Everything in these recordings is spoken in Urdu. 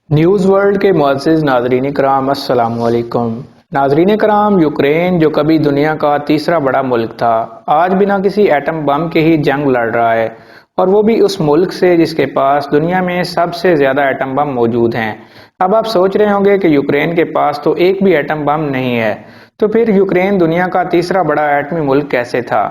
نیوز ورلڈ کے معزز ناظرین کرام السلام علیکم۔ ناظرین کرام، یوکرین جو کبھی دنیا کا تیسرا بڑا ملک تھا، آج بنا کسی ایٹم بم کے ہی جنگ لڑ رہا ہے، اور وہ بھی اس ملک سے جس کے پاس دنیا میں سب سے زیادہ ایٹم بم موجود ہیں۔ اب آپ سوچ رہے ہوں گے کہ یوکرین کے پاس تو ایک بھی ایٹم بم نہیں ہے، تو پھر یوکرین دنیا کا تیسرا بڑا ایٹمی ملک کیسے تھا؟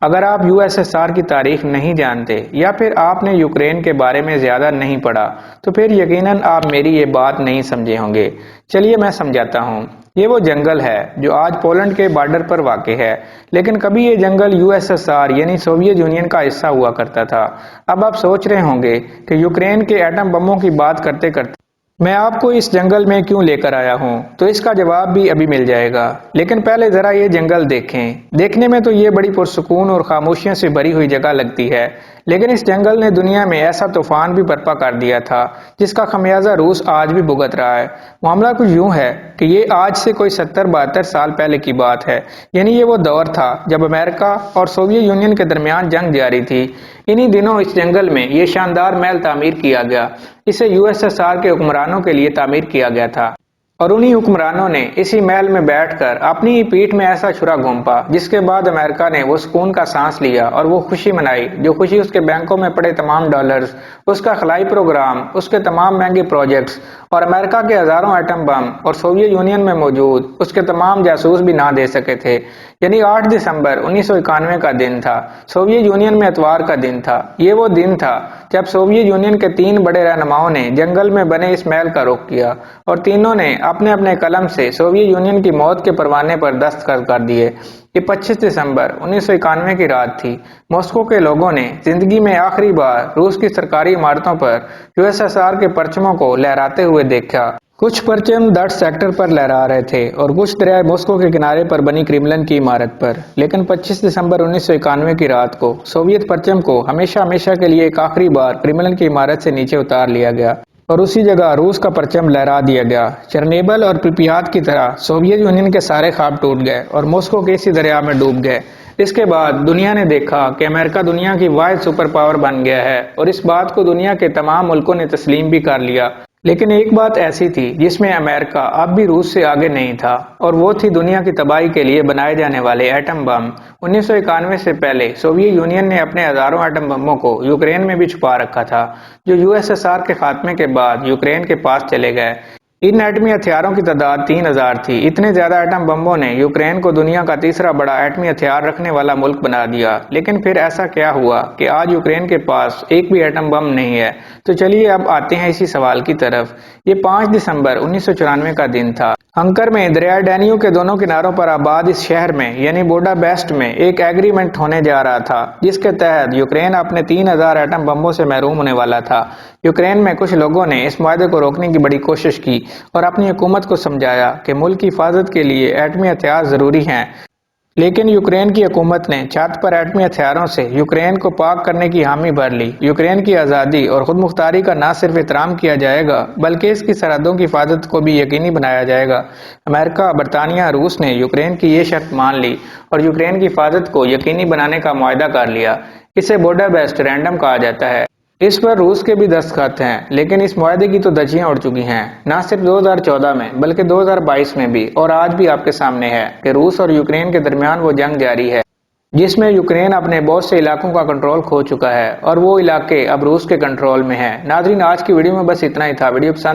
اگر آپ USSR کی تاریخ نہیں جانتے یا پھر آپ نے یوکرین کے بارے میں زیادہ نہیں پڑھا تو پھر یقیناً آپ میری یہ بات نہیں سمجھے ہوں گے۔ چلیے میں سمجھاتا ہوں۔ یہ وہ جنگل ہے جو آج پولینڈ کے بارڈر پر واقع ہے، لیکن کبھی یہ جنگل USSR یعنی سوویت یونین کا حصہ ہوا کرتا تھا۔ اب آپ سوچ رہے ہوں گے کہ یوکرین کے ایٹم بموں کی بات کرتے کرتے میں آپ کو اس جنگل میں کیوں لے کر آیا ہوں، تو اس کا جواب بھی ابھی مل جائے گا، لیکن پہلے ذرا یہ جنگل دیکھیں۔ دیکھنے میں تو یہ بڑی پرسکون اور خاموشیوں سے بھری ہوئی جگہ لگتی ہے، لیکن اس جنگل نے دنیا میں ایسا طوفان بھی برپا کر دیا تھا جس کا خمیازہ روس آج بھی بھگت رہا ہے۔ معاملہ کچھ یوں ہے کہ یہ آج سے کوئی 70-72 سال پہلے کی بات ہے، یعنی یہ وہ دور تھا جب امریکہ اور سوویت یونین کے درمیان جنگ جاری تھی۔ انہی دنوں اس جنگل میں یہ شاندار محل تعمیر کیا گیا۔ اسے USSR کے حکمرانوں کے لیے تعمیر کیا گیا تھا، اور انہی حکمرانوں نے اسی محل میں بیٹھ کر اپنی ہی پیٹھ میں ایسا چھرا گھونپا جس کے بعد امریکہ نے وہ سکون کا سانس لیا اور وہ خوشی منائی جو خوشی اس کے بینکوں میں پڑے تمام ڈالرز، اس کا خلائی پروگرام، اس کے تمام مہنگے پروجیکٹس اور امریکہ کے ہزاروں ایٹم بم اور سوویت یونین میں موجود اس کے تمام جاسوس بھی نہ دے سکے تھے۔ یعنی 8 دسمبر 1991 کا دن تھا، سوویت یونین میں اتوار کا دن تھا۔ یہ وہ دن تھا جب سوویت یونین کے 3 بڑے رہنماؤں نے جنگل میں بنے اس محل کا رخ کیا، اور تینوں نے اپنے اپنے قلم سے سوویت یونین کی موت کے پروانے پر دستخط کر دیے۔ یہ 25 دسمبر 1991 کی رات تھی۔ ماسکو کے لوگوں نے زندگی میں آخری بار روس کی سرکاری عمارتوں پر USSR کے پرچموں کو لہراتے ہوئے دیکھا۔ کچھ پرچم 10 سیکٹر پر لہرا رہے تھے اور کچھ دریائے ماسکو کے کنارے پر بنی کرملن کی عمارت پر، لیکن 25 دسمبر 1991 کی رات کو سوویت پرچم کو ہمیشہ ہمیشہ کے لیے ایک آخری بار کرملن کی عمارت سے نیچے اتار لیا گیا اور اسی جگہ روس کا پرچم لہرا دیا گیا۔ چرنوبل اور پریپیات کی طرح سوویت یونین کے سارے خواب ٹوٹ گئے اور ماسکو کے اسی دریا میں ڈوب گئے۔ اس کے بعد دنیا نے دیکھا کہ امریکہ دنیا کی واحد سپر پاور بن گیا ہے، اور اس بات کو دنیا کے تمام ملکوں نے تسلیم بھی کر لیا۔ لیکن ایک بات ایسی تھی جس میں امریکہ اب بھی روس سے آگے نہیں تھا، اور وہ تھی دنیا کی تباہی کے لیے بنائے جانے والے ایٹم بم۔ 1991 سے پہلے سوویت یونین نے اپنے ہزاروں ایٹم بموں کو یوکرین میں بھی چھپا رکھا تھا، جو USSR کے خاتمے کے بعد یوکرین کے پاس چلے گئے۔ ان ایٹمی ہتھیاروں کی تعداد 3000 تھی۔ اتنے زیادہ ایٹم بموں نے یوکرین کو دنیا کا تیسرا بڑا ایٹمی ہتھیار رکھنے والا ملک بنا دیا۔ لیکن پھر ایسا کیا ہوا کہ آج یوکرین کے پاس ایک بھی ایٹم بم نہیں ہے؟ تو چلیے اب آتے ہیں اسی سوال کی طرف۔ یہ 5 دسمبر 1994 کا دن تھا۔ ہنکر میں دریائے ڈینیو کے دونوں کناروں پر آباد اس شہر میں یعنی بوڈا بیسٹ میں ایک ایگریمنٹ ہونے جا رہا تھا، جس کے تحت یوکرین اپنے 3000 ایٹم بموں سے محروم ہونے والا تھا۔ یوکرین میں کچھ لوگوں نے اس معاہدے کو روکنے کی بڑی کوشش کی اور اپنی حکومت کو سمجھایا کہ ملک کی حفاظت کے لیے ایٹمی ہتھیار ضروری ہیں، لیکن یوکرین کی حکومت نے چھت پر ایٹمی ہتھیاروں سے یوکرین کو پاک کرنے کی حامی بھر لی۔ یوکرین کی آزادی اور خود مختاری کا نہ صرف احترام کیا جائے گا بلکہ اس کی سرحدوں کی حفاظت کو بھی یقینی بنایا جائے گا۔ امریکہ، برطانیہ، روس نے یوکرین کی یہ شرط مان لی اور یوکرین کی حفاظت کو یقینی بنانے کا معاہدہ کر لیا۔ اسے بوڈا بیسٹ رینڈم کہا جاتا ہے۔ اس پر روس کے بھی دستخط ہیں، لیکن اس معاہدے کی تو دھجیاں اڑ چکی ہیں، نہ صرف 2014 میں بلکہ 2022 میں بھی، اور آج بھی آپ کے سامنے ہے کہ روس اور یوکرین کے درمیان وہ جنگ جاری ہے جس میں یوکرین اپنے بہت سے علاقوں کا کنٹرول کھو چکا ہے، اور وہ علاقے اب روس کے کنٹرول میں ہیں۔ ناظرین، آج کی ویڈیو میں بس اتنا ہی تھا۔ ویڈیو پسند